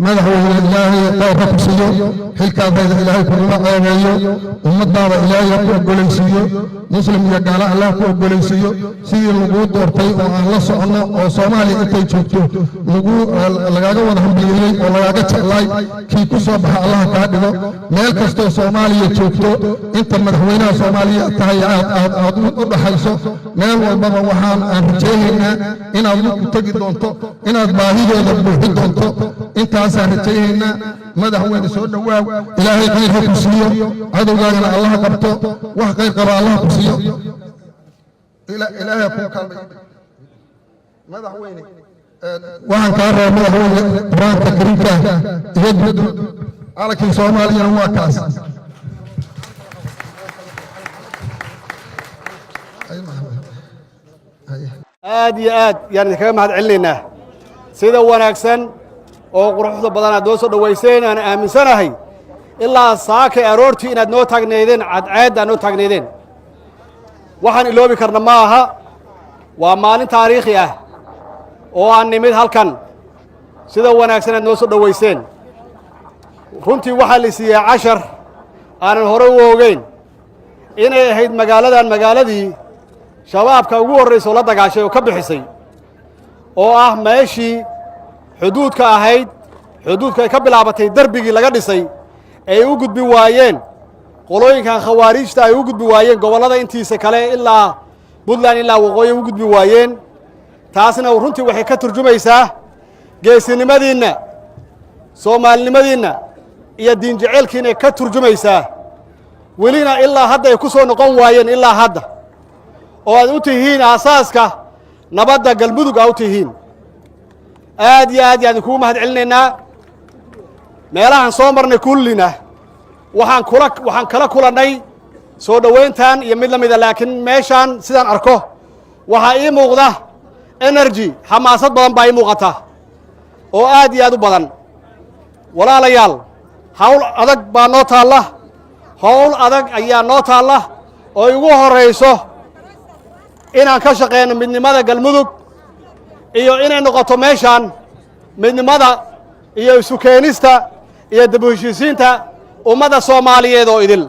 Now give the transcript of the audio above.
madaxweyne ilaahay qayrka ku siiyo xilkaadayda ilaahay kugula ceebeeyo ummadaada ilaahay ku ogolaysiiyo muslim iyo gaalo allah ku ogolaysiiyo sidii laguu doortay oo aan la socono oo soomaaliya intay joogto lagaaga wada hambalyeeyey oo lagaaga jeclaay kii ku soo baxa allah kaa dhigo meel kastoo soomaaliya joogto inta madaxweynaha soomaaliya tahay aad u dhaxayso meel walbaba waxaan rajaynaynaa inaad ku tegi doonto inaad baahidooda buuxin doonto intaasaan rajaynaynaa madaxweyne soo dhowaaw ilaahay khayrka ku siiyo cadowgaagana allah qabto wax khayr qaba allah ku siiyo ilaahay ku kaalmay madaxweyne waxaan kaa rabaa madaxweyne quraanka kariimka iyo guud calanka Soomaaliya waa kaas aad iyo aad yaan kaga mahad celinaynaa sida wanaagsan oo quruxda badan aad noo soo dhaweyseen aan aaminsanahay ilaa saaka aroortii inaad noo taagneedeen cadceed aad noo taagneedeen waxaan iloobi karna ma aha waa maalin taariikhi ah oo aan nimid halkan sida wanaagsan aad noo soo dhaweyseen runtii waxaa la siiyey cashar aanan hore u ogeyn inay ahayd magaaladii shabaabka ugu horreysay oo la dagaashay oo ka bixisay oo ah meeshii xuduudka ahayd xuduudka ay ka bilaabatay darbigii laga dhisay ay u gudbi waayeen qolooyinkan khawaarijta ay u gudbi waayeen gobollada intiisa kale ilaa Puntland ilaa waqooyi u gudbi waayeen taasina runtii waxay ka turjumaysaa geesinimadiinna Soomaalinimadiinna iyo diin jaceylkiina ka turjumaysaa welina ilaa hadda ay ku soo noqon waayeen ilaa hadda oo aad u tihiin aasaaska nabadda galmudug aad u tihiin aad iyo aad yaan kugu mahad celinaynaa meelahan soo marnay kullina waxaan kala kulannay soo dhaweyntan iyo mid la mid ah laakiin meeshaan sidaan arko waxaa ii muuqda energy xamaasad badan baa ii muuqata oo aad iyo aad u badan walaalayaal hawl adag baa noo taalla hawl adag ayaa noo taalla oo igu horeyso inaan ka shaqeyno midnimada galmudug iyo inay noqoto meeshaan midnimada iyo isu keenista iyo dib u heshiisiinta ummadda Soomaaliyeed oo idil